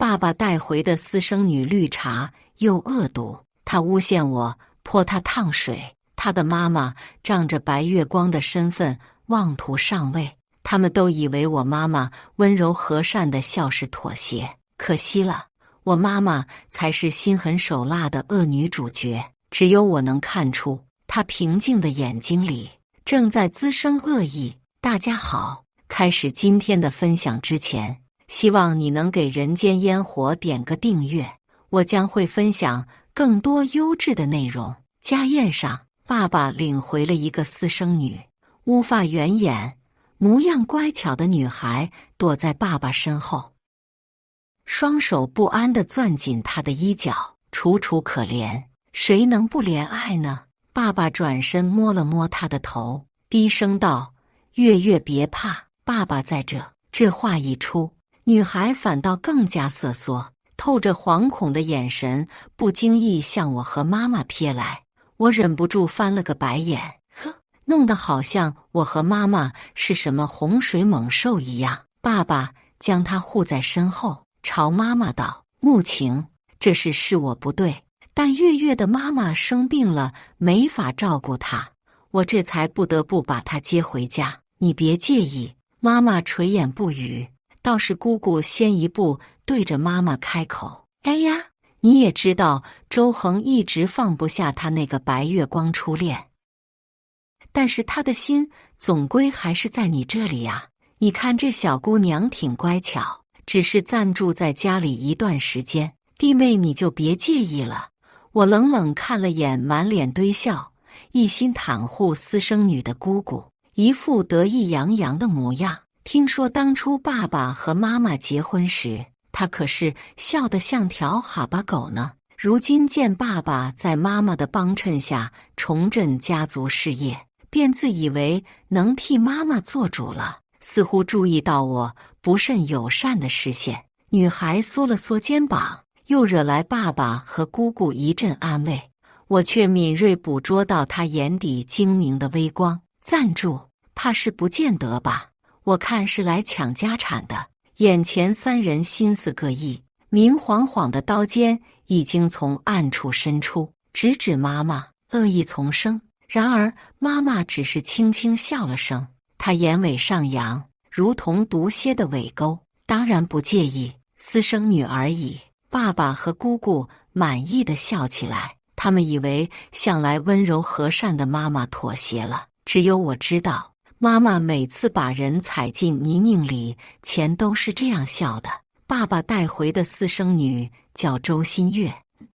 爸爸带回的私生女绿茶又恶毒，他诬陷我泼她烫水。他的妈妈仗着白月光的身份妄图上位，他们都以为我妈妈温柔和善的笑是妥协，可惜了，我妈妈才是心狠手辣的恶女主角。只有我能看出，她平静的眼睛里正在滋生恶意。大家好，开始今天的分享之前，希望你能给人间烟火点个订阅，我将会分享更多优质的内容。家宴上，爸爸领回了一个私生女，乌发圆眼、模样乖巧的女孩躲在爸爸身后，双手不安地攥紧他的衣角，楚楚可怜。谁能不怜爱呢？爸爸转身摸了摸她的头，低声道：“月月别怕，爸爸在这。”这话一出，女孩反倒更加瑟缩，透着惶恐的眼神不经意向我和妈妈瞥来。我忍不住翻了个白眼，弄得好像我和妈妈是什么洪水猛兽一样。爸爸将她护在身后，朝妈妈道：“慕情，这是我不对，但月月的妈妈生病了，没法照顾她，我这才不得不把她接回家，你别介意。”妈妈垂眼不语，倒是姑姑先一步对着妈妈开口：“哎呀，你也知道，周恒一直放不下他那个白月光初恋，但是他的心总归还是在你这里呀。你看这小姑娘挺乖巧，只是暂住在家里一段时间，弟妹你就别介意了。”我冷冷看了眼满脸堆笑、一心袒护私生女的姑姑，一副得意洋洋的模样。听说当初爸爸和妈妈结婚时，他可是笑得像条哈巴狗呢。如今见爸爸在妈妈的帮衬下重振家族事业，便自以为能替妈妈做主了，似乎注意到我不甚友善的视线。女孩缩了缩肩膀，又惹来爸爸和姑姑一阵安慰，我却敏锐捕捉到她眼底精明的微光。暂住，怕是不见得吧？我看是来抢家产的。眼前三人心思各异，明晃晃的刀尖已经从暗处伸出，直指妈妈，恶意丛生。然而妈妈只是轻轻笑了声，她眼尾上扬，如同毒蝎的尾钩。当然不介意，私生女而已。爸爸和姑姑满意的笑起来，他们以为向来温柔和善的妈妈妥协了。只有我知道，妈妈每次把人踩进泥泞里前都是这样笑的。爸爸带回的私生女叫周新月，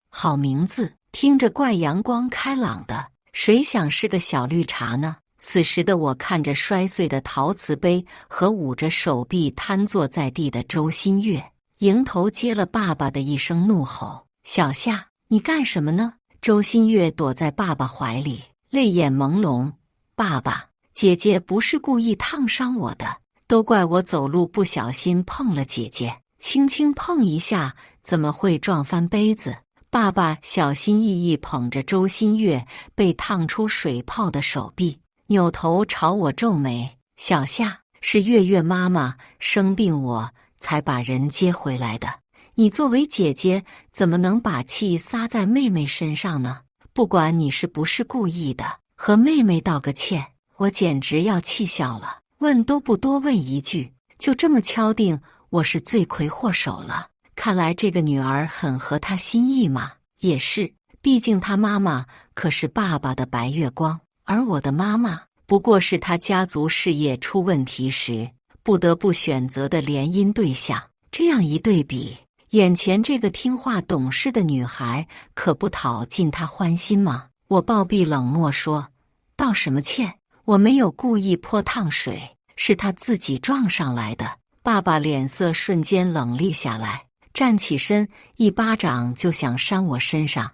好名字，听着怪阳光开朗的，谁想是个小绿茶呢？此时的我看着摔碎的陶瓷杯和捂着手臂瘫坐在地的周新月，迎头接了爸爸的一声怒吼：“小夏，你干什么呢？”周新月躲在爸爸怀里，泪眼朦胧：“爸爸，姐姐不是故意烫伤我的，都怪我走路不小心碰了姐姐，轻轻碰一下，怎么会撞翻杯子？”爸爸小心翼翼捧着周新月被烫出水泡的手臂，扭头朝我皱眉：“小夏，是月月妈妈生病，我才把人接回来的。你作为姐姐，怎么能把气撒在妹妹身上呢？不管你是不是故意的，和妹妹道个歉。”我简直要气笑了，问都不多问一句，就这么敲定我是罪魁祸首了。看来这个女儿很合她心意嘛。也是，毕竟她妈妈可是爸爸的白月光，而我的妈妈不过是她家族事业出问题时不得不选择的联姻对象。这样一对比，眼前这个听话懂事的女孩可不讨尽她欢心吗？我暴毙冷漠说：“道什么歉？我没有故意泼烫水，是她自己撞上来的。”爸爸脸色瞬间冷厉下来，站起身，一巴掌就想扇我身上。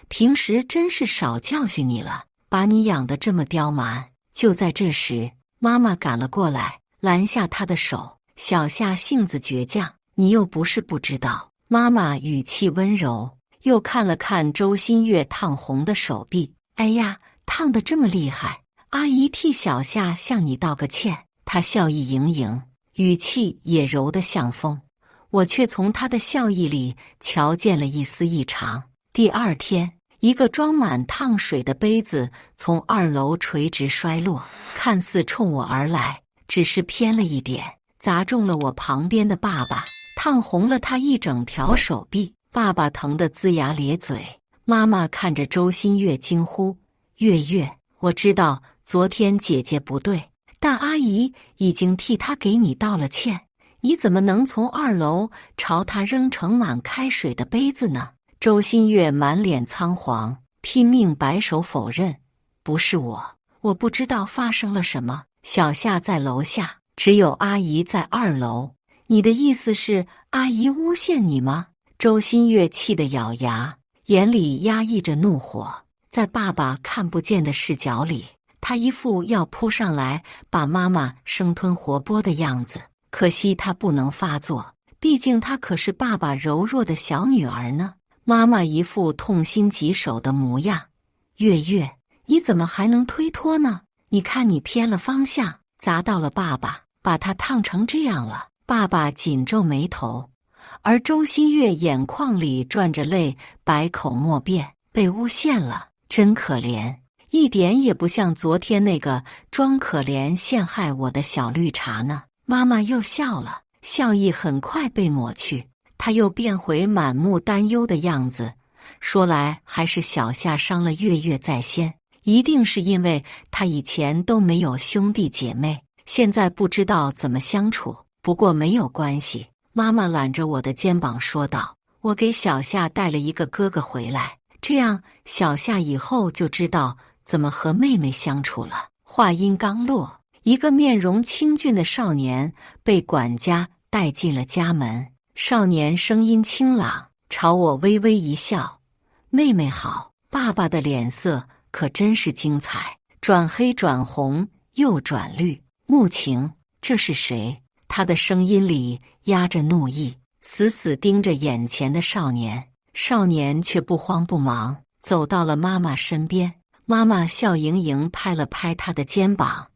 平时真是少教训你了，把你养得这么刁蛮。就在这时，妈妈赶了过来，拦下他的手：“小夏性子倔强，你又不是不知道。”妈妈语气温柔，又看了看周新月烫红的手臂：“哎呀，烫得这么厉害，阿姨替小夏向你道个歉。”她笑意盈盈，语气也柔得像风。我却从他的笑意里瞧见了一丝异常。第二天，一个装满烫水的杯子从2楼垂直摔落，看似冲我而来，只是偏了一点，砸中了我旁边的爸爸，烫红了他一整条手臂。爸爸疼得龇牙咧嘴。妈妈看着周新月惊呼：“月月，我知道昨天姐姐不对，但阿姨已经替她给你道了歉，你怎么能从2楼朝她扔盛满开水的杯子呢？”周新月满脸仓皇，拼命摆手否认：“不是我不知道发生了什么。小夏在楼下，只有阿姨在2楼。你的意思是阿姨诬陷你吗？”周新月气得咬牙，眼里压抑着怒火。在爸爸看不见的视角里，他一副要扑上来把妈妈生吞活剥的样子。可惜他不能发作，毕竟她可是爸爸柔弱的小女儿呢。妈妈一副痛心疾首的模样：“月月，你怎么还能推脱呢？你看你偏了方向，砸到了爸爸，把他烫成这样了。”爸爸紧皱眉头，而周新月眼眶里转着泪，百口莫辩：“被诬陷了，真可怜，一点也不像昨天那个装可怜陷害我的小绿茶呢。”妈妈又笑了，笑意很快被抹去，她又变回满目担忧的样子。说来还是小夏伤了月月在先，一定是因为她以前都没有兄弟姐妹，现在不知道怎么相处。不过没有关系，妈妈揽着我的肩膀说道：“我给小夏带了一个哥哥回来，这样小夏以后就知道怎么和妹妹相处了。”话音刚落，一个面容清俊的少年被管家带进了家门。少年声音清朗，朝我微微一笑：“妹妹好。”爸爸的脸色可真是精彩，转黑转红又转绿。穆晴，这是谁？他的声音里压着怒意，死死盯着眼前的少年。少年却不慌不忙，走到了妈妈身边。妈妈笑盈盈拍了拍他的肩膀：“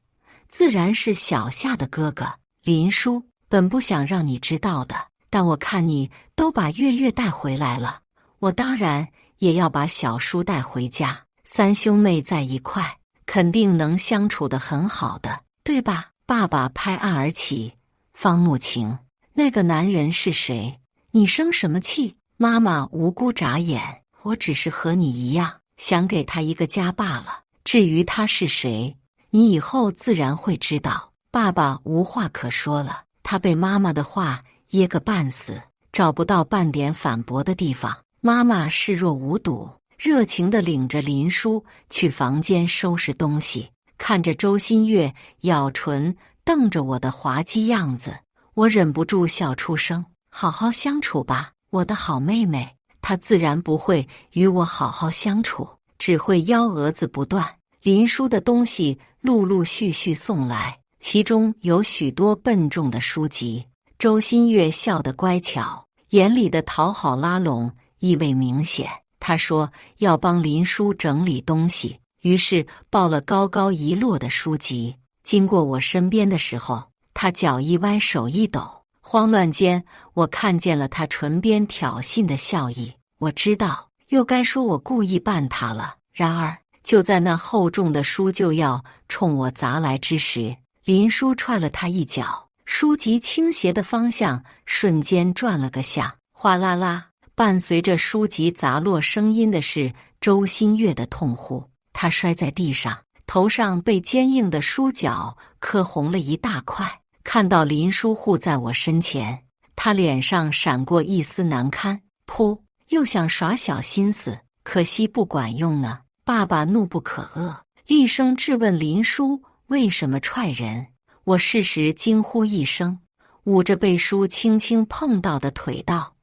自然是小夏的哥哥林叔，本不想让你知道的，但我看你都把月月带回来了，我当然也要把小叔带回家。3兄妹在一块，肯定能相处得很好的，对吧？”爸爸拍案而起：“方慕晴，那个男人是谁？你生什么气？”妈妈无辜眨眼：“我只是和你一样，想给他一个家罢了。至于他是谁，你以后自然会知道。”爸爸无话可说了，他被妈妈的话噎个半死，找不到半点反驳的地方。妈妈视若无睹，热情地领着林叔去房间收拾东西。看着周新月咬唇瞪着我的滑稽样子，我忍不住笑出声：“好好相处吧，我的好妹妹。”她自然不会与我好好相处，只会幺蛾子不断。林叔的东西陆陆续续送来，其中有许多笨重的书籍。周新月笑得乖巧，眼里的讨好拉拢意味明显。他说要帮林叔整理东西，于是抱了高高一摞的书籍。经过我身边的时候，他脚一歪，手一抖，慌乱间我看见了他唇边挑衅的笑意。我知道又该说我故意绊他了。然而就在那厚重的书就要冲我砸来之时，林叔踹了他一脚，书籍倾斜的方向瞬间转了个向，哗啦啦，伴随着书籍砸落声音的是周新月的痛呼。他摔在地上，头上被坚硬的书角磕红了一大块。看到林叔护在我身前，他脸上闪过一丝难堪。噗，又想耍小心思，可惜不管用呢。爸爸怒不可遏，厉声质问林叔为什么踹人。我适时惊呼一声，捂着被书轻轻碰到的腿道：“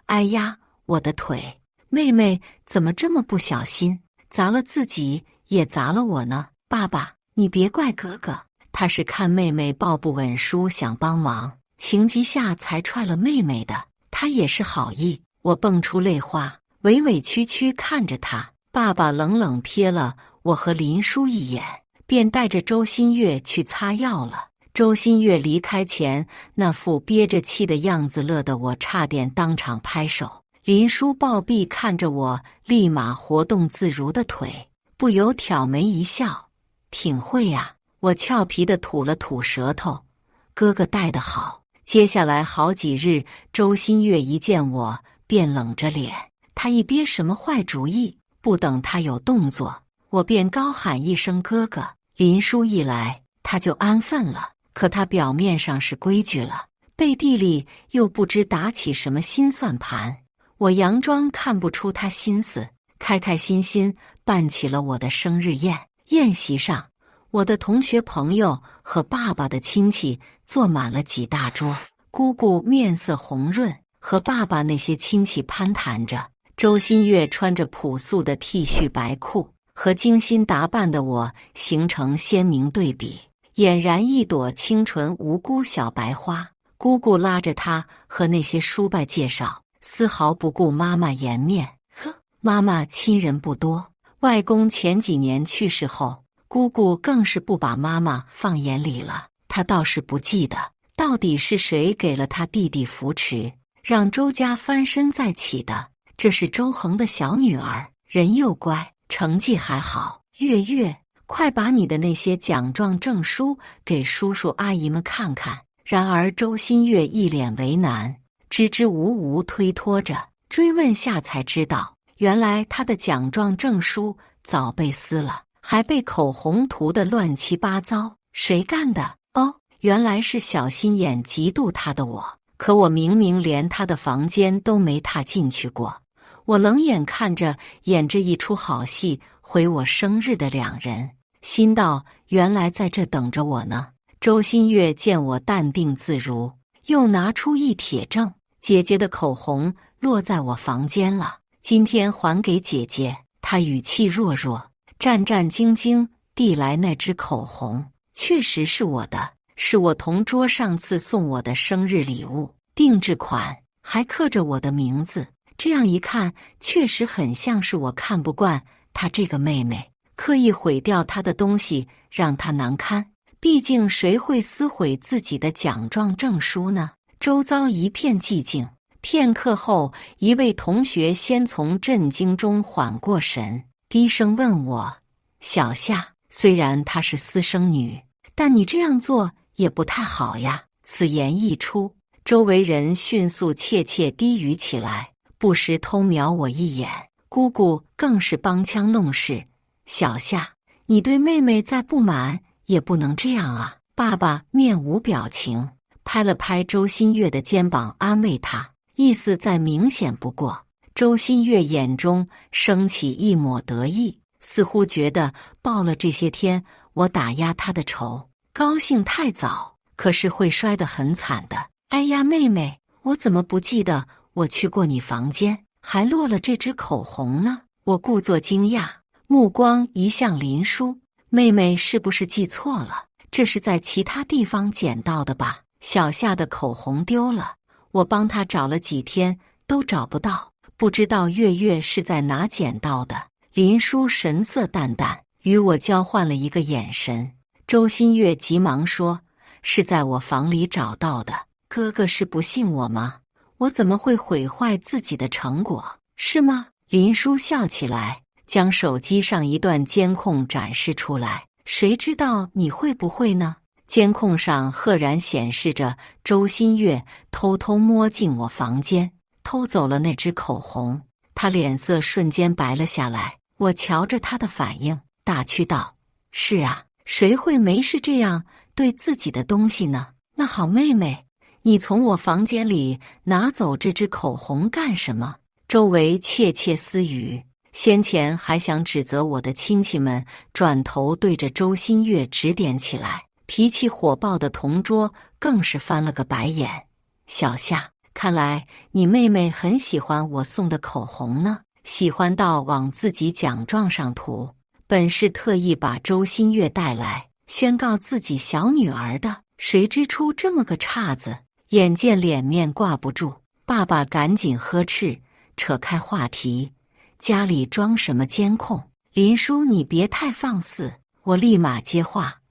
哎呀，我的腿！妹妹怎么这么不小心，砸了自己也砸了我呢？爸爸，你别怪哥哥，他是看妹妹抱不稳书想帮忙，情急下才踹了妹妹的，他也是好意。”我蹦出泪花，委委屈屈看着他。爸爸冷冷瞥了我和林叔一眼，便带着周新月去擦药了。周新月离开前那副憋着气的样子，乐得我差点当场拍手。林叔暴毙看着我立马活动自如的腿，不由挑眉一笑：“挺会呀。”我俏皮地吐了吐舌头：“哥哥带得好。”接下来好几日，周新月一见我便冷着脸，他一憋什么坏主意，不等他有动作，我便高喊一声哥哥。林叔一来，他就安分了，可他表面上是规矩了，背地里又不知打起什么新算盘。我佯装看不出他心思，开开心心办起了我的生日宴。宴席上，我的同学朋友和爸爸的亲戚坐满了几大桌，姑姑面色红润，和爸爸那些亲戚攀谈着。周新月穿着朴素的 T 恤白裤，和精心打扮的我形成鲜明对比，俨然一朵清纯无辜小白花。姑姑拉着她和那些叔伯介绍，丝毫不顾妈妈颜面。妈妈亲人不多，外公前几年去世后，姑姑更是不把妈妈放眼里了。她倒是不记得到底是谁给了她弟弟扶持，让周家翻身再起的。这是周恒的小女儿，人又乖，成绩还好。月月，快把你的那些奖状证书给叔叔阿姨们看看。然而周新月一脸为难，支支吾吾推脱着。追问下才知道，原来他的奖状证书早被撕了，还被口红涂得乱七八糟。谁干的？哦，原来是小心眼嫉妒他的我。可我明明连他的房间都没踏进去过。我冷眼看着演着一出好戏回我生日的两人，心道原来在这等着我呢。周新月见我淡定自如，又拿出一帖证：“姐姐的口红落在我房间了，今天还给姐姐。”她语气弱弱，战战兢兢递来那支口红，确实是我的，是我同桌上次送我的生日礼物，定制款，还刻着我的名字。这样一看，确实很像是我看不惯她这个妹妹，刻意毁掉她的东西，让她难堪。毕竟谁会撕毁自己的奖状证书呢？周遭一片寂静。片刻后，一位同学先从震惊中缓过神，低声问我：“小夏，虽然她是私生女，但你这样做也不太好呀。”此言一出，周围人迅速窃窃低语起来，不时偷瞄我一眼。姑姑更是帮腔弄事：“小夏，你对妹妹再不满也不能这样啊。”爸爸面无表情，拍了拍周新月的肩膀安慰她，意思再明显不过。周新月眼中升起一抹得意，似乎觉得报了这些天我打压她的仇，高兴太早，可是会摔得很惨的。哎呀，妹妹，我怎么不记得我去过你房间，还落了这支口红呢？我故作惊讶，目光移向林叔：“妹妹是不是记错了？这是在其他地方捡到的吧？”小夏的口红丢了，我帮她找了几天都找不到，不知道月月是在哪捡到的。林叔神色淡淡，与我交换了一个眼神。周新月急忙说：“是在我房里找到的。”哥哥是不信我吗？我怎么会毁坏自己的成果？是吗？林叔笑起来，将手机上一段监控展示出来。谁知道你会不会呢？监控上赫然显示着周新月偷偷摸进我房间，偷走了那支口红。他脸色瞬间白了下来。我瞧着他的反应，打趣道：“是啊，谁会没事这样对自己的东西呢？那好，妹妹，你从我房间里拿走这支口红干什么？”周围窃窃私语，先前还想指责我的亲戚们转头对着周新月指点起来，脾气火爆的同桌更是翻了个白眼：“小夏，看来你妹妹很喜欢我送的口红呢，喜欢到往自己奖状上涂。本是特意把周新月带来宣告自己小女儿的，谁知出这么个岔子。”眼见脸面挂不住，爸爸赶紧呵斥，扯开话题：“家里装什么监控？林叔，你别太放肆！”我立马接话：“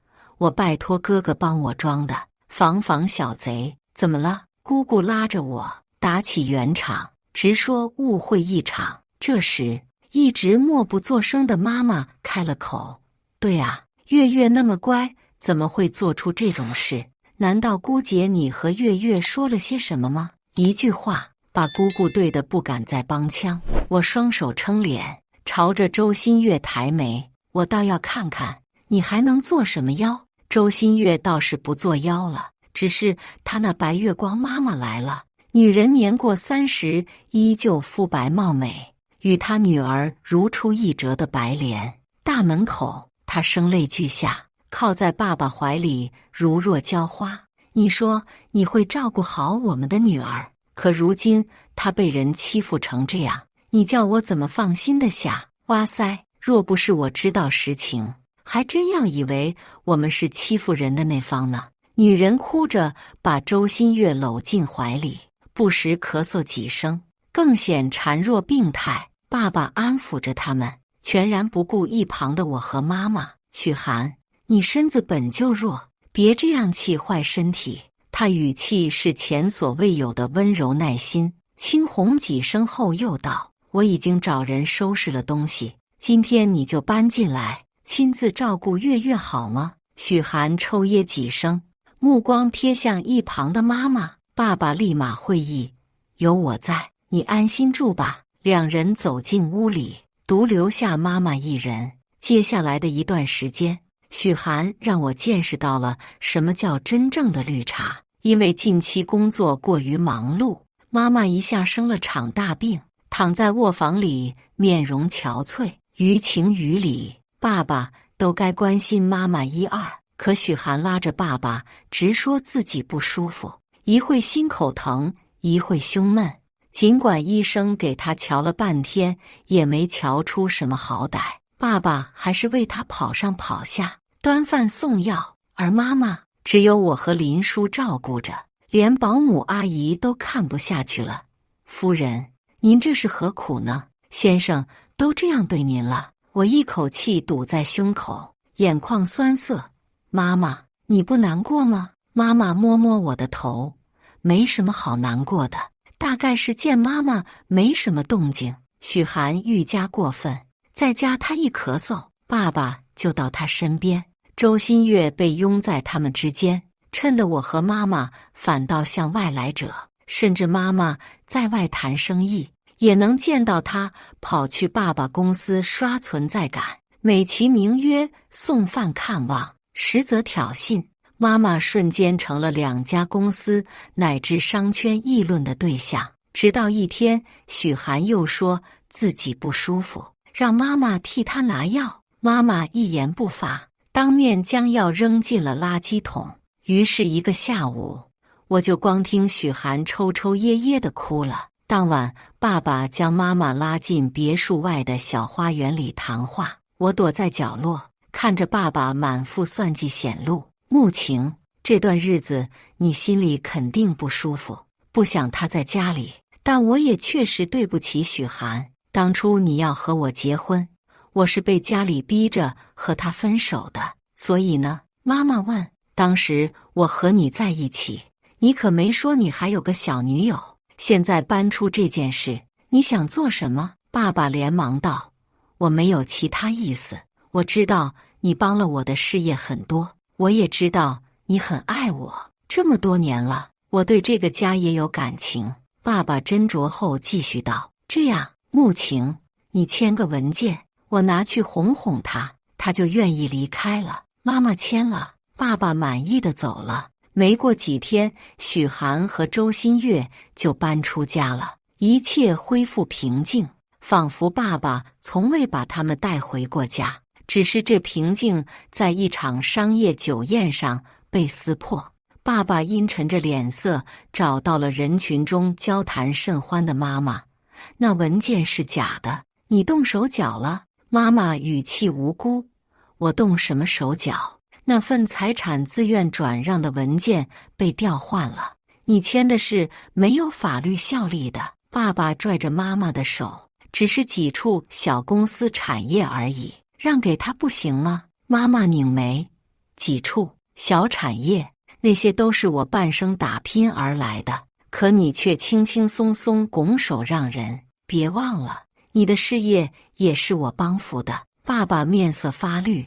我拜托哥哥帮我装的，防小贼。怎么了？姑姑拉着我打起圆场，直说误会一场。这时，一直默不作声的妈妈开了口：对啊，月月那么乖，怎么会做出这种事？难道姑姐你和月月说了些什么吗？一句话把姑姑对得不敢再帮腔。我双手撑脸，朝着周新月抬眉：我倒要看看你还能做什么妖。周新月倒是不做妖了，只是她那白月光妈妈来了。女人年过30，依旧肤白貌美，与她女儿如出一辙的白莲。大门口，她声泪俱下，靠在爸爸怀里，如若娇花。你说你会照顾好我们的女儿，可如今她被人欺负成这样，你叫我怎么放心的下？哇塞，若不是我知道实情，还真要以为我们是欺负人的那方呢。女人哭着把周新月搂进怀里，不时咳嗽几声，更显孱弱病态。爸爸安抚着他们，全然不顾一旁的我和妈妈。许寒，你身子本就弱，别这样气坏身体。他语气是前所未有的温柔耐心，轻哄几声后又道：我已经找人收拾了东西，今天你就搬进来，亲自照顾月月好吗？许寒抽噎几声，目光瞥向一旁的妈妈。爸爸立马会意：有我在，你安心住吧。两人走进屋里，独留下妈妈一人。接下来的一段时间，许寒让我见识到了什么叫真正的绿茶。因为近期工作过于忙碌，妈妈一下生了场大病，躺在卧房里，面容憔悴。于情于理，爸爸都该关心妈妈一二，可许寒拉着爸爸直说自己不舒服，一会心口疼，一会胸闷。尽管医生给他瞧了半天，也没瞧出什么好歹。爸爸还是为他跑上跑下，端饭送药，而妈妈只有我和林叔照顾着，连保姆阿姨都看不下去了。夫人，您这是何苦呢？先生都这样对您了。我一口气堵在胸口，眼眶酸涩。妈妈，你不难过吗？妈妈摸摸我的头，没什么好难过的，大概是见妈妈没什么动静。许寒愈加过分，在家他一咳嗽，爸爸就到他身边。周新月被拥在他们之间，衬得我和妈妈反倒像外来者，甚至妈妈在外谈生意，也能见到他跑去爸爸公司刷存在感，美其名曰送饭看望，实则挑衅。妈妈瞬间成了两家公司乃至商圈议论的对象。直到一天，许寒又说自己不舒服，让妈妈替他拿药，妈妈一言不发，当面将药扔进了垃圾桶。于是一个下午，我就光听许寒抽抽噎噎地哭了。当晚，爸爸将妈妈拉进别墅外的小花园里谈话，我躲在角落，看着爸爸满腹算计显露。穆晴，这段日子你心里肯定不舒服，不想他在家里，但我也确实对不起许寒。当初你要和我结婚，我是被家里逼着和他分手的，所以呢？妈妈问。当时我和你在一起，你可没说你还有个小女友。现在搬出这件事，你想做什么？爸爸连忙道：我没有其他意思，我知道你帮了我的事业很多，我也知道你很爱我，这么多年了，我对这个家也有感情。爸爸斟酌后继续道：这样，穆晴，你签个文件，我拿去哄哄他，他就愿意离开了。妈妈签了，爸爸满意的走了。没过几天，许寒和周新月就搬出家了，一切恢复平静，仿佛爸爸从未把他们带回过家。只是这平静在一场商业酒宴上被撕破。爸爸阴沉着脸色找到了人群中交谈甚欢的妈妈：那文件是假的，你动手脚了？妈妈语气无辜：我动什么手脚？那份财产自愿转让的文件被调换了，你签的是没有法律效力的。爸爸拽着妈妈的手，只是几处小公司产业而已，让给他不行吗？妈妈拧眉：几处小产业，那些都是我半生打拼而来的，可你却轻轻松松拱手让人。别忘了，你的事业也是我帮扶的。爸爸面色发绿，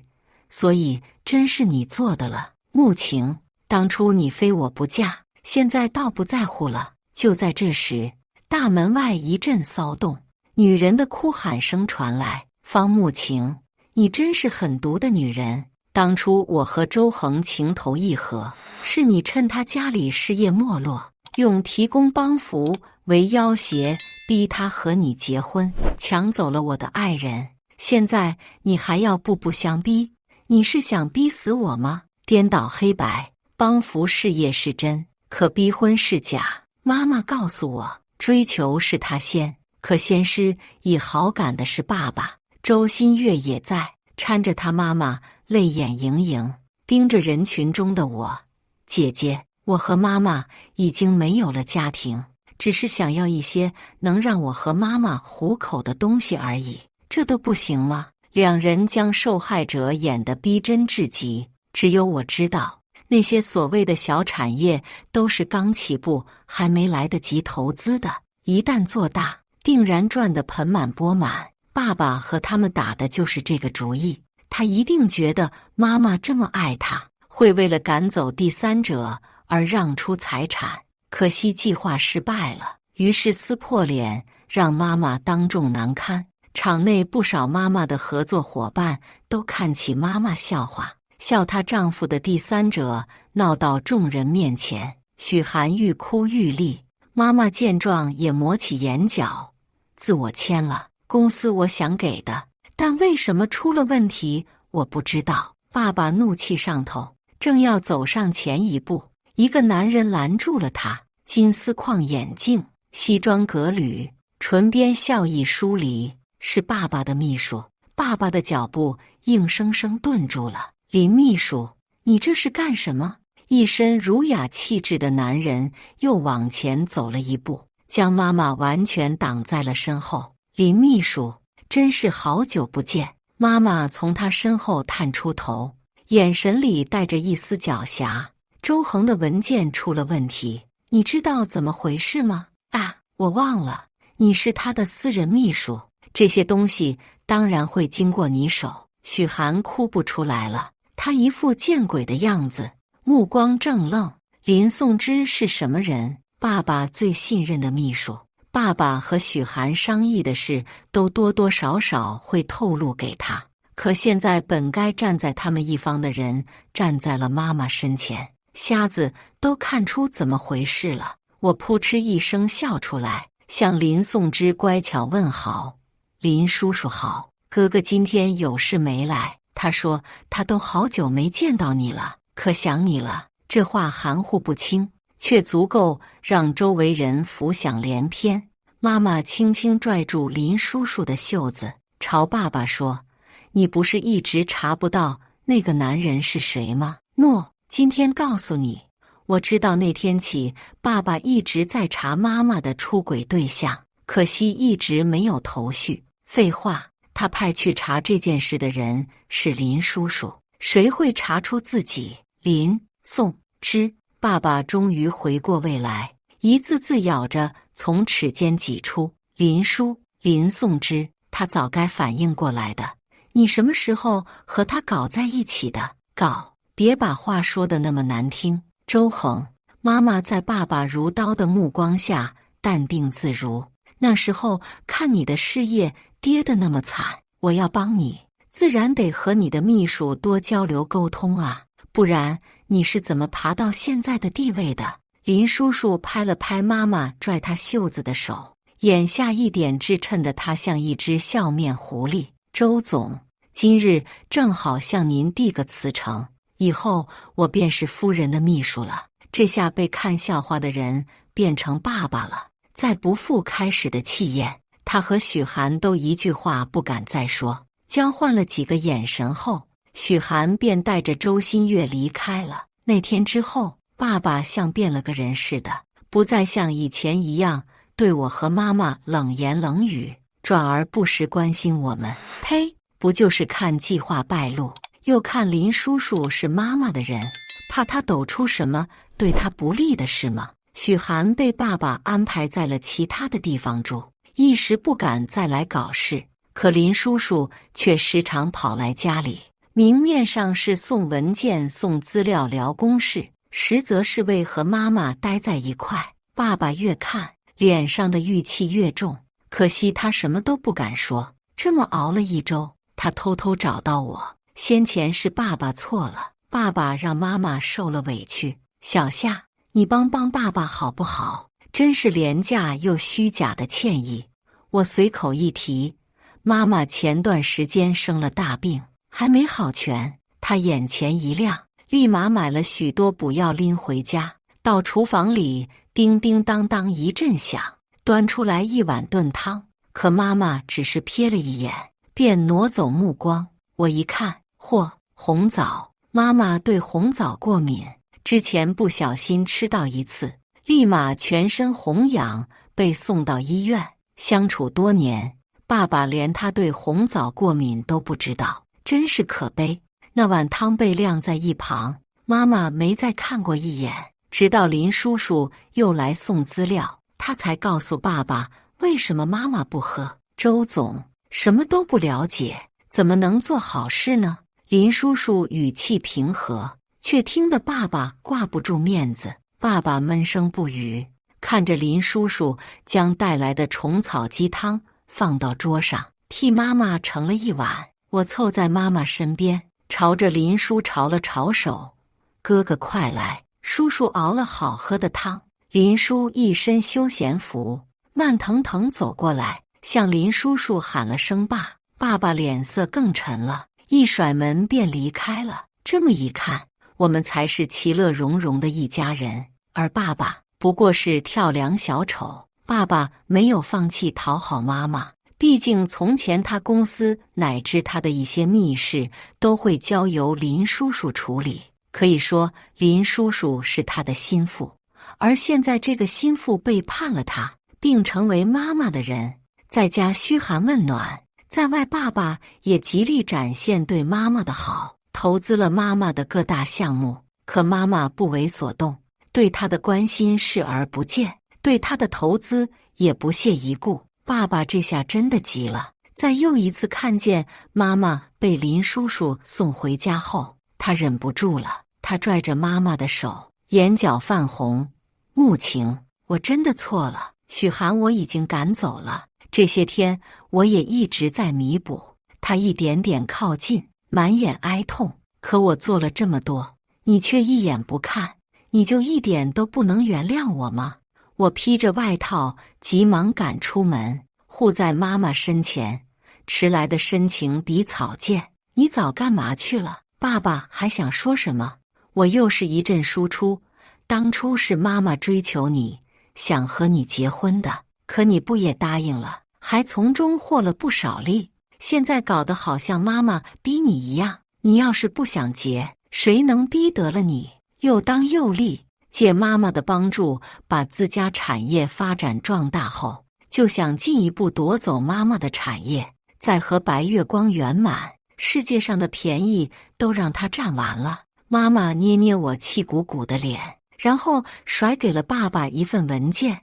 所以真是你做的了。穆晴，当初你非我不嫁，现在倒不在乎了。就在这时，大门外一阵骚动，女人的哭喊声传来。方穆晴，你真是狠毒的女人！当初我和周恒情投意合，是你趁他家里事业没落，用提供帮扶为要挟，逼他和你结婚，抢走了我的爱人。现在你还要步步相逼，你是想逼死我吗？颠倒黑白，帮扶事业是真，可逼婚是假。妈妈告诉我，追求是他先，可先师以好感的是爸爸。周新月也在，搀着他妈妈，泪眼盈盈，盯着人群中的我。姐姐，我和妈妈已经没有了家庭，只是想要一些能让我和妈妈糊口的东西而已，这都不行吗？两人将受害者演得逼真至极。只有我知道，那些所谓的小产业都是刚起步，还没来得及投资的，一旦做大，定然赚得盆满钵满。爸爸和他们打的就是这个主意，他一定觉得妈妈这么爱他，会为了赶走第三者而让出财产。可惜计划失败了，于是撕破脸，让妈妈当众难堪。场内不少妈妈的合作伙伴都看起妈妈笑话，笑她丈夫的第三者闹到众人面前。许寒愈哭愈厉，妈妈见状也抹起眼角，字我签了，公司我想给的，但为什么出了问题，我不知道。爸爸怒气上头，正要走上前一步，一个男人拦住了他。金丝框眼镜，西装革履，唇边笑意疏离，是爸爸的秘书。爸爸的脚步硬生生顿住了。林秘书，你这是干什么？一身儒雅气质的男人又往前走了一步，将妈妈完全挡在了身后。林秘书，真是好久不见。妈妈从他身后探出头，眼神里带着一丝狡黠。周恒的文件出了问题，你知道怎么回事吗？啊，我忘了，你是他的私人秘书，这些东西当然会经过你手。许寒哭不出来了，他一副见鬼的样子，目光怔愣。林颂之是什么人？爸爸最信任的秘书。爸爸和许寒商议的事都多多少少会透露给他，可现在本该站在他们一方的人站在了妈妈身前，瞎子都看出怎么回事了。我扑哧一声笑出来，向林颂之乖巧问好。林叔叔好，哥哥今天有事没来，他说他都好久没见到你了，可想你了。这话含糊不清，却足够让周围人浮想联翩。妈妈轻轻拽住林叔叔的袖子，朝爸爸说：“你不是一直查不到那个男人是谁吗？”“诺，今天告诉你，我知道那天起，爸爸一直在查妈妈的出轨对象，可惜一直没有头绪。”“废话，他派去查这件事的人是林叔叔，谁会查出自己？”林颂之。爸爸终于回过味来，一字字咬着从齿间挤出：“林叔，林颂之。”他早该反应过来的。你什么时候和他搞在一起的？搞，别把话说得那么难听。周恒，妈妈在爸爸如刀的目光下淡定自如。那时候看你的事业跌得那么惨，我要帮你，自然得和你的秘书多交流沟通啊，不然你是怎么爬到现在的地位的？林叔叔拍了拍妈妈拽他袖子的手，眼下一点支衬得他像一只笑面狐狸。周总，今日正好向您递个辞呈，以后我便是夫人的秘书了。这下被看笑话的人变成爸爸了。再不复开始的气焰，他和许寒都一句话不敢再说。交换了几个眼神后，许寒便带着周新月离开了。那天之后，爸爸像变了个人似的，不再像以前一样对我和妈妈冷言冷语，转而不时关心我们。呸，不就是看计划败露，又看林叔叔是妈妈的人，怕他抖出什么对他不利的事吗？许寒被爸爸安排在了其他的地方住，一时不敢再来搞事，可林叔叔却时常跑来家里，明面上是送文件、送资料、聊公事，实则是为和妈妈待在一块。爸爸越看，脸上的郁气越重，可惜他什么都不敢说。这么熬了一周，他偷偷找到我，先前是爸爸错了，爸爸让妈妈受了委屈，小夏，你帮帮爸爸好不好？真是廉价又虚假的歉意。我随口一提，妈妈前段时间生了大病，还没好全。他眼前一亮，立马买了许多补药拎回家，到厨房里叮叮当当一阵响，端出来一碗炖汤。可妈妈只是瞥了一眼，便挪走目光。我一看，嚯，红枣！妈妈对红枣过敏，之前不小心吃到一次，立马全身红痒，被送到医院。相处多年，爸爸连她对红枣过敏都不知道，真是可悲。那碗汤被晾在一旁，妈妈没再看过一眼，直到林叔叔又来送资料，她才告诉爸爸为什么妈妈不喝。周总什么都不了解，怎么能做好事呢？林叔叔语气平和，却听得爸爸挂不住面子。爸爸闷声不语，看着林叔叔将带来的虫草鸡汤放到桌上，替妈妈盛了一碗。我凑在妈妈身边，朝着林叔朝了朝手：“哥哥快来，叔叔熬了好喝的汤。”林叔一身休闲服，慢腾腾走过来，向林叔叔喊了声爸。爸爸脸色更沉了，一甩门便离开了。这么一看，我们才是其乐融融的一家人，而爸爸不过是跳梁小丑。爸爸没有放弃讨好妈妈，毕竟从前他公司乃至他的一些密事都会交由林叔叔处理，可以说林叔叔是他的心腹。而现在这个心腹背叛了他，并成为妈妈的人，在家嘘寒问暖，在外爸爸也极力展现对妈妈的好，投资了妈妈的各大项目。可妈妈不为所动，对他的关心视而不见，对他的投资也不屑一顾。爸爸这下真的急了，在又一次看见妈妈被林叔叔送回家后，他忍不住了。他拽着妈妈的手，眼角泛红：“慕情，我真的错了。许寒我已经赶走了，这些天我也一直在弥补。”他一点点靠近，满眼哀痛：“可我做了这么多，你却一眼不看，你就一点都不能原谅我吗？”我披着外套急忙赶出门，护在妈妈身前，迟来的深情比草贱：“你早干嘛去了？”爸爸还想说什么，我又是一阵输出：“当初是妈妈追求你，想和你结婚的，可你不也答应了，还从中获了不少利，现在搞得好像妈妈逼你一样。你要是不想结，谁能逼得了你？又当又立，借妈妈的帮助把自家产业发展壮大后，就想进一步夺走妈妈的产业，再和白月光圆满，世界上的便宜都让他占完了。”妈妈捏捏我气鼓鼓的脸，然后甩给了爸爸一份文件：“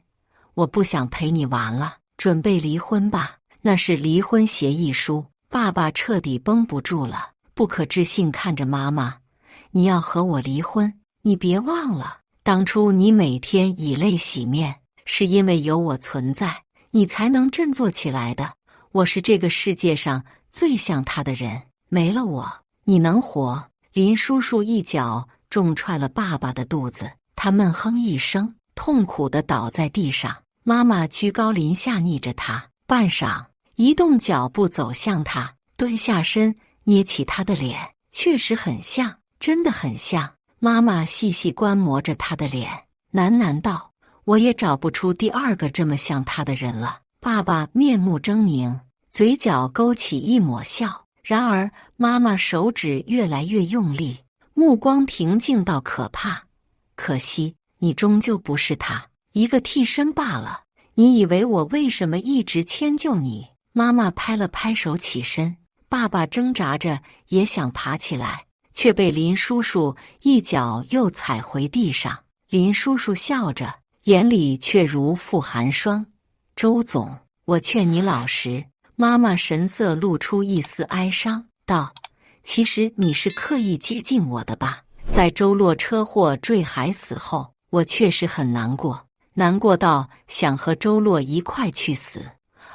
我不想陪你玩了，准备离婚吧。”那是离婚协议书。爸爸彻底绷不住了，不可置信看着妈妈：“你要和我离婚？你别忘了，当初你每天以泪洗面，是因为有我存在，你才能振作起来的。我是这个世界上最像他的人，没了我，你能活？”林叔叔一脚重踹了爸爸的肚子，他闷哼一声，痛苦地倒在地上。妈妈居高临下睨着他，半晌移动脚步走向他，蹲下身捏起他的脸，确实很像，真的很像。妈妈细细观摩着他的脸，喃喃道：“我也找不出第二个这么像他的人了。”爸爸面目狰狞，嘴角勾起一抹笑。然而妈妈手指越来越用力，目光平静到可怕：“可惜你终究不是他，一个替身罢了。你以为我为什么一直迁就你？”妈妈拍了拍手起身，爸爸挣扎着也想爬起来，却被林叔叔一脚又踩回地上。林叔叔笑着，眼里却如覆寒霜。周总，我劝你老实。妈妈神色露出一丝哀伤，道：其实你是刻意接近我的吧？在周洛车祸坠海死后，我确实很难过，难过到想和周洛一块去死。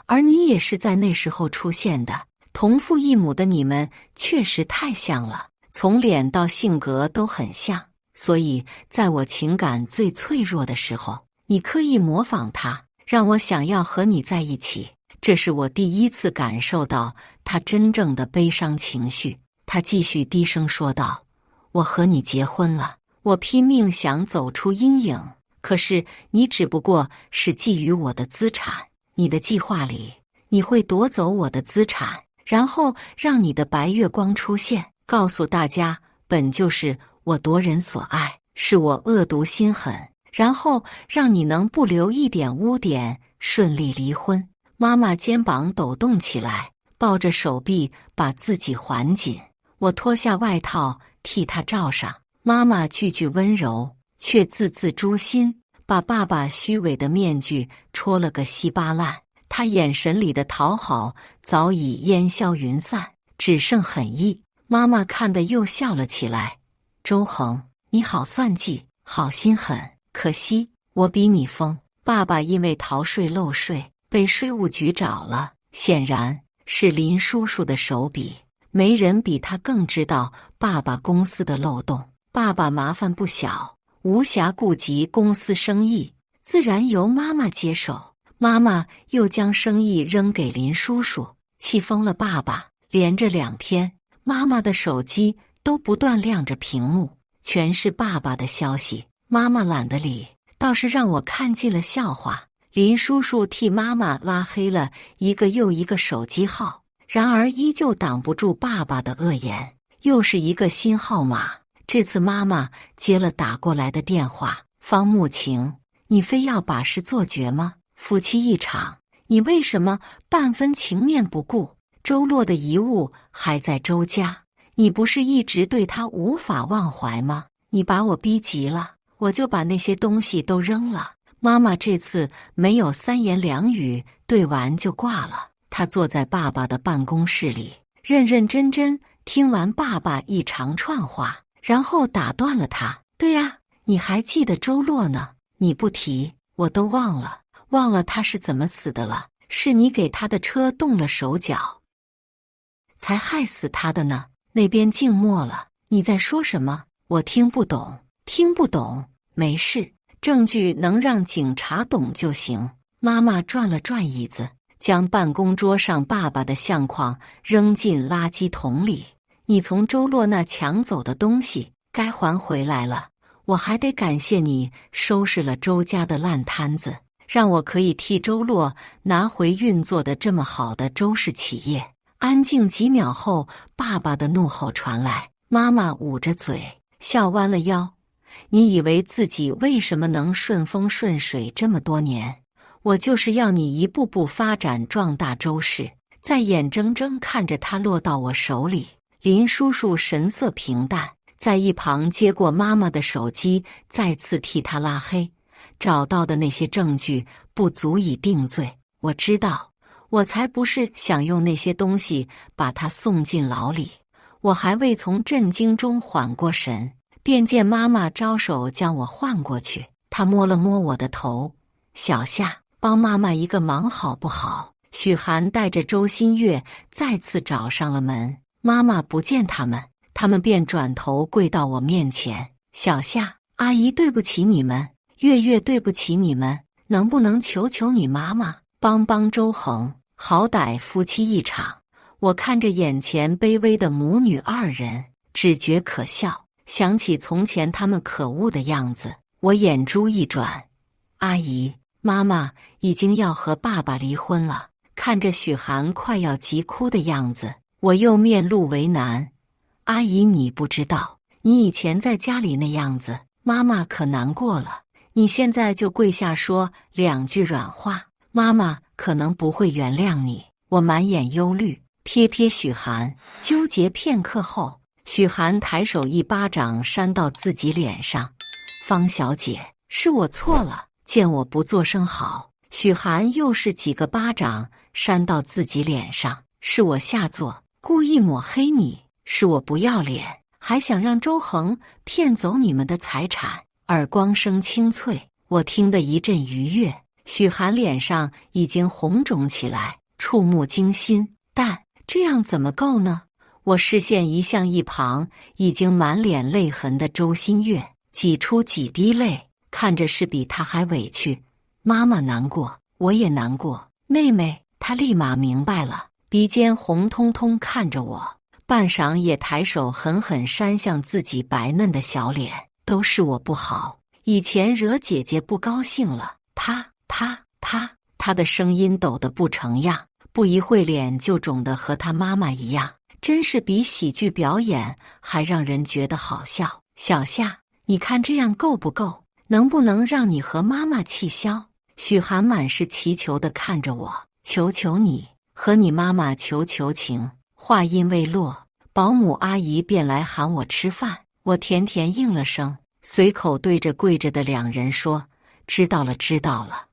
而你也是在那时候出现的，同父异母的你们确实太像了，从脸到性格都很像，所以在我情感最脆弱的时候，你刻意模仿他，让我想要和你在一起。这是我第一次感受到他真正的悲伤情绪。他继续低声说道：我和你结婚了，我拼命想走出阴影，可是你只不过是觊觎我的资产。你的计划里，你会夺走我的资产，然后让你的白月光出现，告诉大家本就是我夺人所爱，是我恶毒心狠，然后让你能不留一点污点，顺利离婚。妈妈肩膀抖动起来，抱着手臂把自己环紧。我脱下外套替她罩上。妈妈句句温柔，却字字诛心，把爸爸虚伪的面具戳了个稀巴烂。她眼神里的讨好早已烟消云散，只剩狠意。妈妈看得又笑了起来。周恒，你好算计，好心狠，可惜我比你疯。爸爸因为逃税漏税被税务局找了，显然是林叔叔的手笔。没人比他更知道爸爸公司的漏洞。爸爸麻烦不小，无暇顾及公司生意，自然由妈妈接手。妈妈又将生意扔给林叔叔，气疯了爸爸。连着2天，妈妈的手机都不断亮着屏幕，全是爸爸的消息。妈妈懒得理，倒是让我看尽了笑话。林叔叔替妈妈拉黑了一个又一个手机号，然而依旧挡不住爸爸的恶言。又是一个新号码，这次妈妈接了打过来的电话：方慕晴，你非要把事做绝吗？夫妻一场，你为什么半分情面不顾？周洛的遗物还在周家，你不是一直对他无法忘怀吗？你把我逼急了，我就把那些东西都扔了。妈妈这次没有3言2语对完就挂了。她坐在爸爸的办公室里，认认真真听完爸爸一长串话，然后打断了他。对呀，你还记得周洛呢？你不提，我都忘了他是怎么死的了。是你给他的车动了手脚，才害死他的呢。那边静默了。你在说什么？我听不懂。听不懂，没事。证据能让警察懂就行。妈妈转了转椅子，将办公桌上爸爸的相框扔进垃圾桶里。你从周洛那抢走的东西该还回来了，我还得感谢你收拾了周家的烂摊子，让我可以替周洛拿回运作的这么好的周氏企业。安静几秒后，爸爸的怒吼传来。妈妈捂着嘴，笑弯了腰。你以为自己为什么能顺风顺水这么多年？我就是要你一步步发展壮大周氏，在眼睁睁看着它落到我手里。林叔叔神色平淡，在一旁接过妈妈的手机，再次替她拉黑。找到的那些证据不足以定罪，我知道，我才不是想用那些东西把他送进牢里。我还未从震惊中缓过神，便见妈妈招手将我唤过去。她摸了摸我的头：小夏，帮妈妈一个忙好不好？许涵带着周新月再次找上了门。妈妈不见他们便转头跪到我面前：小夏，阿姨对不起你们，月月对不起你们，能不能求求你妈妈帮帮周恒？好歹夫妻一场。我看着眼前卑微的母女2人，只觉可笑，想起从前他们可恶的样子，我眼珠一转：阿姨，妈妈已经要和爸爸离婚了。看着许涵快要急哭的样子，我又面露为难：阿姨，你不知道，你以前在家里那样子，妈妈可难过了。你现在就跪下说2句软话，妈妈可能不会原谅你。我满眼忧虑，贴贴许寒。纠结片刻后，许寒抬手一巴掌扇到自己脸上。方小姐，是我错了，见我不作声好。许寒又是几个巴掌扇到自己脸上。是我下作，故意抹黑你，是我不要脸，还想让周恒骗走你们的财产。耳光声清脆，我听得一阵愉悦。许寒脸上已经红肿起来，触目惊心。但这样怎么够呢？我视线移向一旁已经满脸泪痕的周新月，挤出几滴泪，看着是比他还委屈。妈妈难过，我也难过。妹妹，她立马明白了，鼻尖红彤彤看着我，半晌也抬手狠狠扇向自己白嫩的小脸。都是我不好，以前惹姐姐不高兴了。她的声音抖得不成样，不一会脸就肿得和她妈妈一样，真是比喜剧表演还让人觉得好笑。小夏，你看这样够不够？能不能让你和妈妈气消？许寒满是祈求地看着我，求求你，和你妈妈求求情。话音未落，保姆阿姨便来喊我吃饭。我甜甜应了声，随口对着跪着的两人说：“知道了，知道了。”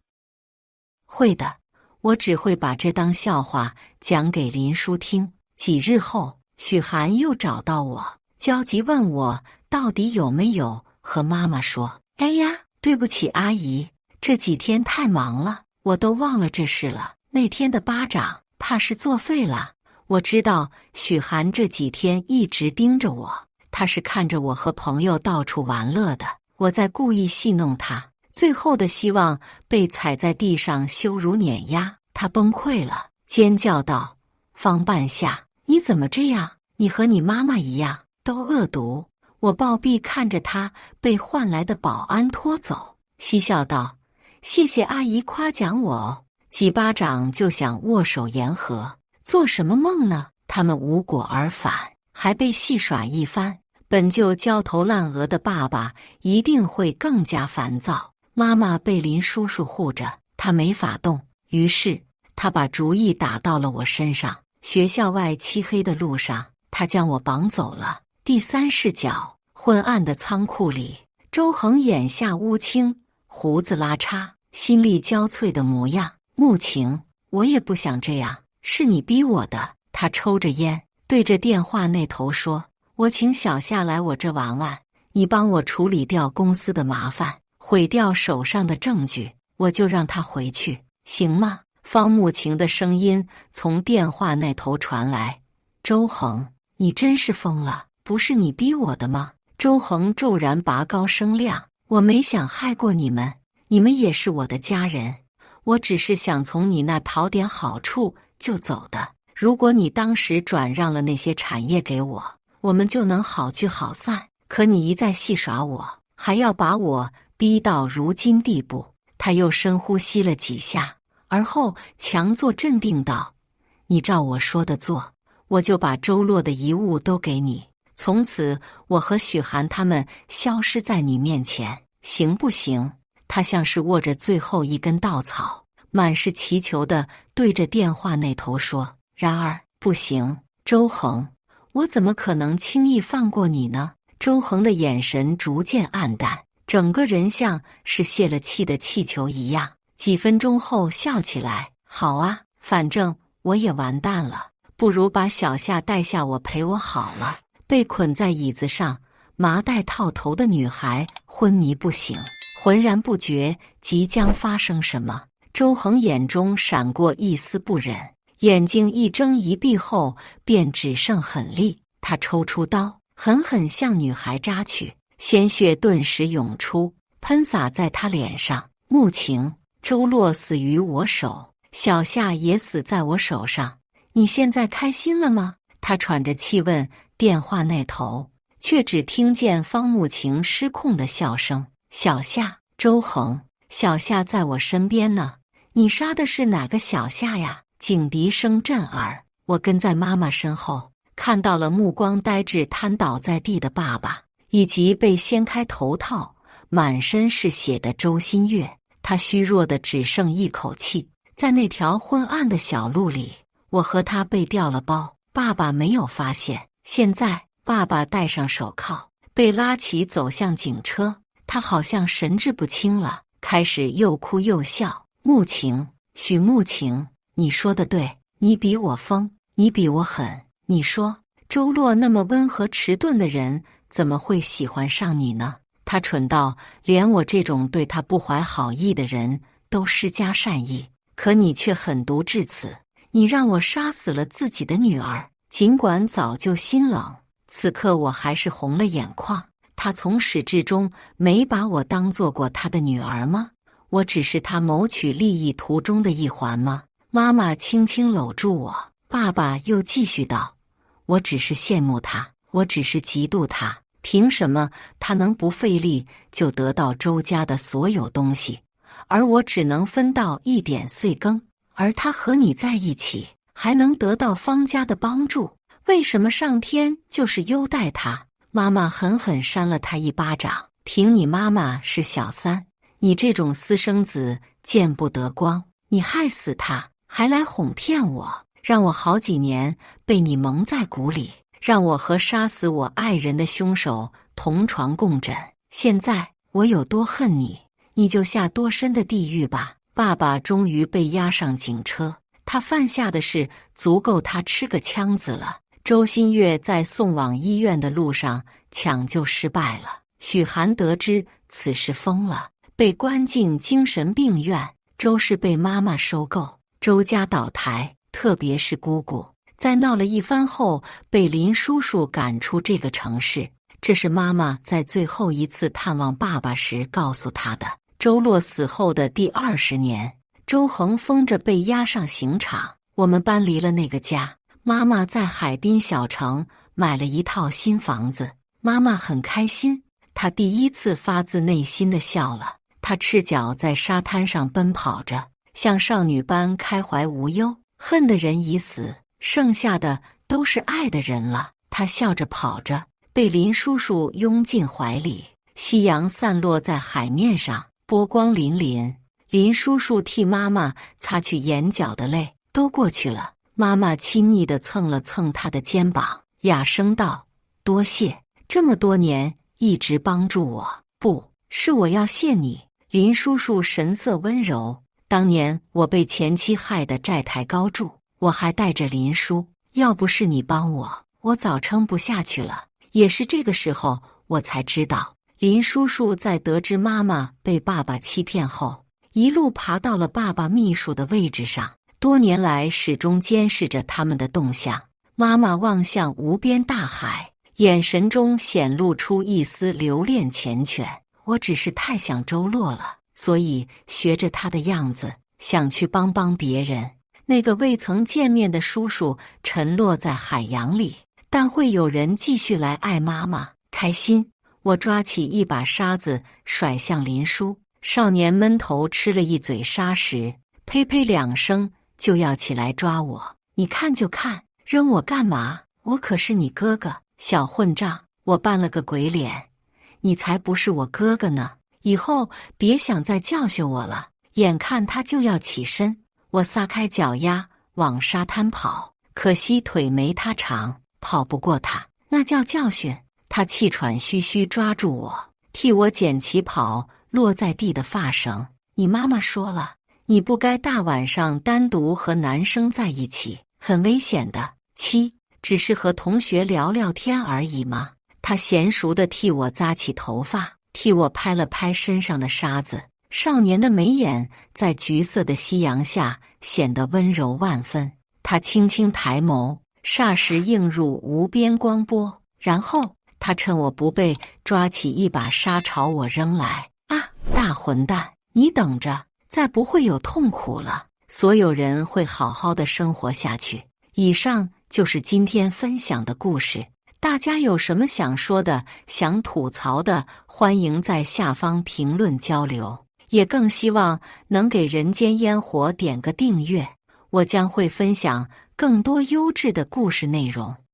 会的，我只会把这当笑话讲给林叔听。几日后，许寒又找到我，焦急问我到底有没有和妈妈说。哎呀，对不起阿姨，这几天太忙了，我都忘了这事了。那天的巴掌怕是作废了。我知道许寒这几天一直盯着我，他是看着我和朋友到处玩乐的，我在故意戏弄他，最后的希望被踩在地上羞辱碾压。他崩溃了，尖叫道：“方半夏，你怎么这样？你和你妈妈一样，都恶毒！”我暴毙看着他被换来的保安拖走，嬉笑道：“谢谢阿姨夸奖我哦。”几巴掌就想握手言和，做什么梦呢？他们无果而返，还被戏耍一番。本就焦头烂额的爸爸一定会更加烦躁。妈妈被林叔叔护着，他没法动，于是他把主意打到了我身上。学校外漆黑的路上，他将我绑走了。第三视角，昏暗的仓库里，周恒眼下乌青，胡子拉碴，心力交瘁的模样。穆晴，我也不想这样，是你逼我的。他抽着烟，对着电话那头说：“我请小夏来我这玩玩，你帮我处理掉公司的麻烦，毁掉手上的证据，我就让他回去，行吗？”方慕晴的声音从电话那头传来：“周恒，你真是疯了，不是你逼我的吗？”周恒骤然拔高声量：“我没想害过你们，你们也是我的家人，我只是想从你那讨点好处就走的。如果你当时转让了那些产业给我，我们就能好聚好散。可你一再戏耍我，还要把我逼到如今地步。”他又深呼吸了几下，而后强作镇定道：“你照我说的做，我就把周落的遗物都给你。从此，我和许寒他们消失在你面前，行不行？”他像是握着最后一根稻草，满是祈求地对着电话那头说：“然而，不行，周恒，我怎么可能轻易放过你呢？”周恒的眼神逐渐暗淡，整个人像是泄了气的气球一样。几分钟后笑起来：“好啊，反正我也完蛋了，不如把小夏带下我陪我好了。”被捆在椅子上，麻袋套头的女孩昏迷不醒，浑然不觉即将发生什么。周恒眼中闪过一丝不忍，眼睛一睁一闭后便只剩狠戾。他抽出刀，狠狠向女孩扎去，鲜血顿时涌出，喷洒在她脸上。穆晴，周洛死于我手，小夏也死在我手上，你现在开心了吗？他喘着气问电话那头，却只听见方慕晴失控的笑声：“小夏，周恒，小夏在我身边呢。你杀的是哪个小夏呀？”警笛声震耳，我跟在妈妈身后，看到了目光呆滞瘫倒在地的爸爸，以及被掀开头套、满身是血的周新月。他虚弱的只剩一口气，在那条昏暗的小路里，我和他被调了包，爸爸没有发现。现在爸爸戴上手铐，被拉起走向警车，他好像神志不清了，开始又哭又笑。慕情，许慕情，你说的对，你比我疯，你比我狠。你说周洛那么温和迟钝的人，怎么会喜欢上你呢？他蠢到连我这种对他不怀好意的人都施加善意，可你却狠毒至此。你让我杀死了自己的女儿，尽管早就心冷，此刻我还是红了眼眶。他从始至终没把我当做过他的女儿吗？我只是他谋取利益途中的一环吗？妈妈轻轻搂住我，爸爸又继续道：我只是羡慕他，我只是嫉妒他。凭什么他能不费力就得到周家的所有东西，而我只能分到一点碎羹？而他和你在一起，还能得到方家的帮助，为什么上天就是优待他？妈妈狠狠扇了他一巴掌。凭你妈妈是小三，你这种私生子见不得光，你害死他，还来哄骗我，让我好几年被你蒙在鼓里，让我和杀死我爱人的凶手同床共枕。现在我有多恨你，你就下多深的地狱吧。爸爸终于被押上警车，他犯下的事足够他吃个枪子了。周新月在送往医院的路上抢救失败了，许寒得知此事疯了，被关进精神病院。周氏被妈妈收购，周家倒台，特别是姑姑，在闹了一番后被林叔叔赶出这个城市。这是妈妈在最后一次探望爸爸时告诉他的。周洛死后的第20年，周恒疯着被押上刑场。我们搬离了那个家，妈妈在海滨小城买了一套新房子，妈妈很开心，她第一次发自内心的笑了。她赤脚在沙滩上奔跑着，像少女般开怀无忧。恨的人已死，剩下的都是爱的人了。她笑着跑着，被林叔叔拥进怀里。夕阳散落在海面上，波光粼粼。林叔叔替妈妈擦去眼角的泪，都过去了。妈妈亲昵地蹭了蹭他的肩膀，哑声道：多谢，这么多年一直帮助我。不是我要谢你。林叔叔神色温柔，当年我被前妻害得债台高筑，我还带着林叔，要不是你帮我，我早撑不下去了。也是这个时候我才知道，林叔叔在得知妈妈被爸爸欺骗后，一路爬到了爸爸秘书的位置上，多年来始终监视着他们的动向。妈妈望向无边大海，眼神中显露出一丝留恋缱绻。我只是太想周洛了，所以学着他的样子，想去帮帮别人。那个未曾见面的叔叔沉落在海洋里，但会有人继续来爱妈妈。开心。我抓起一把沙子甩向林叔，少年闷头吃了一嘴沙石，呸呸2声就要起来抓我。你看就看，扔我干嘛？我可是你哥哥，小混账！我扮了个鬼脸，你才不是我哥哥呢！以后别想再教训我了。眼看他就要起身，我撒开脚丫往沙滩跑，可惜腿没他长，跑不过他，那叫教训。他气喘吁吁抓住我，替我捡起跑落在地的发绳。你妈妈说了，你不该大晚上单独和男生在一起，很危险的。只是和同学聊聊天而已嘛。他娴熟地替我扎起头发，替我拍了拍身上的沙子。少年的眉眼在橘色的夕阳下显得温柔万分。他轻轻抬眸，霎时映入无边光波，然后他趁我不备，抓起一把沙朝我扔来。啊，大混蛋，你等着，再不会有痛苦了。所有人会好好的生活下去。以上就是今天分享的故事。大家有什么想说的、想吐槽的，欢迎在下方评论交流。也更希望能给人间烟火点个订阅，我将会分享更多优质的故事内容。